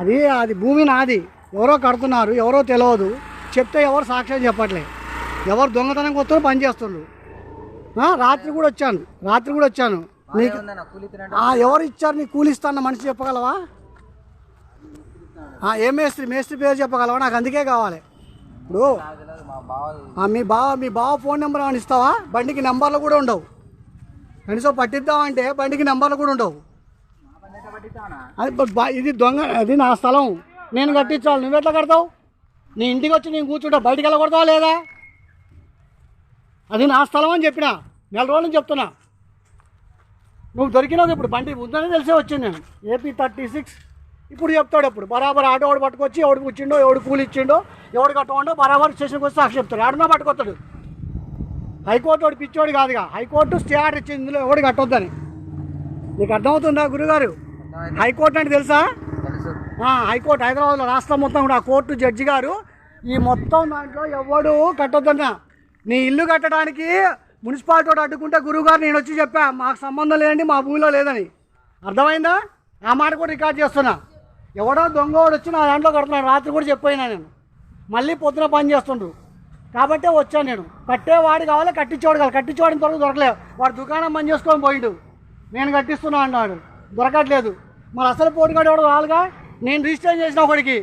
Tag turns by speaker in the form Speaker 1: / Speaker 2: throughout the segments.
Speaker 1: అది అది భూమి నాది, ఎవరో కడుతున్నారు, ఎవరో తెలియదు, చెప్తే ఎవరు సాక్ష్యం చెప్పట్లే, ఎవరు దొంగతనం వస్తారు పని చేస్తుండ్రు. రాత్రి కూడా వచ్చాను నీకు ఎవరు ఇచ్చారు నీకు కూలి ఇస్తాన్న మనిషి చెప్పగలవా? ఏ మేస్త్రి పేరు చెప్పగలవా? నాకు అందుకే కావాలి. ఇప్పుడు మీ బావ ఫోన్ నెంబర్ ఏమైనా ఇస్తావా? బండికి నెంబర్లు కూడా ఉండవు, కనీసం పట్టిద్దామంటే బండికి నెంబర్లు కూడా ఉండవు. ఇది దొంగ, అది నా స్థలం, నేను కట్టించాలి, నువ్వెట్లా కడతావు? నీ ఇంటికి వచ్చి నేను కూర్చుంటా, బయటికి వెళ్ళకూడతావా లేదా? అది నా స్థలం అని చెప్పిన, నెల రోజులు చెప్తున్నా. నువ్వు దొరికినావు, ఇప్పుడు బండి ఉందని తెలిసే వచ్చింది నేను. ఏపీ 36 ఇప్పుడు చెప్తాడు, ఇప్పుడు బరాబర్ ఆటో వాడు పట్టుకొచ్చి ఎవడు కూర్చిండో, ఎవడు కూలి ఇచ్చిండో, ఎవడు కట్టమండో బరాబర్ స్టేషన్కి వచ్చి సాక్షి చెప్తాడు. ఆడున్నా పట్టుకొస్తాడు. హైకోర్టు వాడు పిచ్చోడు కాదుగా, హైకోర్టు స్టే ఆర్డర్ ఇచ్చింది ఇందులో ఎవడు కట్టొద్దని. నీకు అర్థమవుతుందా గురుగారు? హైకోర్టు అంటే తెలుసా? హైకోర్టు హైదరాబాద్లో రాష్ట్రం మొత్తం కూడా కోర్టు జడ్జి గారు ఈ మొత్తం దాంట్లో ఎవడు కట్టొద్దన్నా. నీ ఇల్లు కట్టడానికి మున్సిపాలిటీ వాడు అడ్డుకుంటే గురువుగారు నేను వచ్చి చెప్పా, మాకు సంబంధం లేదండి, మా భూమిలో లేదని. అర్థమైందా? ఆ మాట కూడా రికార్డ్ చేస్తున్నా. ఎవడో దొంగవాడు వచ్చి నా దాంట్లో కడుతున్నాను, రాత్రి కూడా చెప్పినా నేను. మళ్ళీ పొద్దున పని చేస్తుండ్రు కాబట్టే వచ్చాను నేను. కట్టేవాడు కావాలి, కట్టించేవాడు కావాలి. కట్టించేవాడిని త్వరగా దొరకలేదు, వాడు దుకాణం పని చేసుకొని పోయిండు, నేను కట్టిస్తున్నా అన్నాడు, దొరకట్లేదు. మరి అసలు పోటీగాడు ఎవడు రాలుగా, నేను రిజిస్టర్ చేసిన ఒకడికి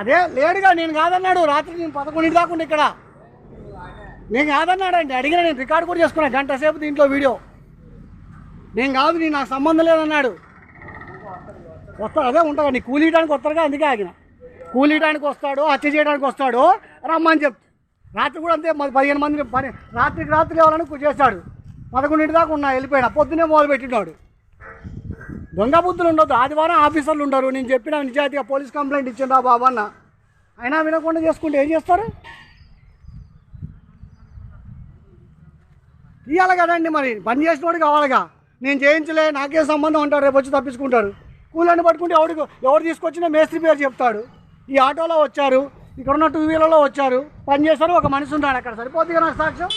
Speaker 1: అదే లేడుగా, నేను కాదన్నాడు. రాత్రి నేను 11 దాకా ఉండి ఇక్కడ, నేను కాదన్నాడండి. అడిగిన, నేను రికార్డు కూడా చేసుకున్నా గంట సేపు దీంట్లో వీడియో. నేను కాదు, నేను నాకు సంబంధం లేదన్నాడు. వస్తాడు, అదే ఉంటాడు, నీ కూలి ఇయడానికి వస్తాడుగా, అందుకే ఆగిన. కూలి ఇయడానికి వస్తాడు, హత్య చేయడానికి వస్తాడు, రమ్మని చెప్తాడు. రాత్రి కూడా అంతే, 15 మంది పని రాత్రికి ఎవరైనా చేస్తాడు. 11 దాకా ఉన్నా, వెళ్ళిపోయినా. పొద్దునే మొదలు పెట్టినాడు. దొంగ బుద్ధులు ఉండొద్దు. ఆదివారం ఆఫీసర్లు ఉండరు. నేను చెప్పిన నిజాయితీగా పోలీస్ కంప్లైంట్ ఇచ్చిండ్రా బాబు అన్న, అయినా వినకుండా చేసుకుంటే ఏం చేస్తారు? ఇవ్వాలి కదండి, మరి పని చేసినోడు కావాలిగా. నేను చేయించలే, నాకేం సంబంధం అంటారు, రేపు వచ్చి తప్పించుకుంటారు. కూలని పట్టుకుంటే ఎవరు తీసుకొచ్చినా మేస్త్రి పేరు చెప్తాడు. ఈ ఆటోలో వచ్చారు, ఇక్కడ ఉన్న 2 వీలర్లో వచ్చారు, పని చేస్తారు, ఒక మనిషి ఉన్నాడు అక్కడ, సరిపోతుంది నాకు సాక్ష్యం.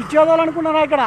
Speaker 1: ఇచ్చేదోళ్ళు అనుకున్నారా ఇక్కడ?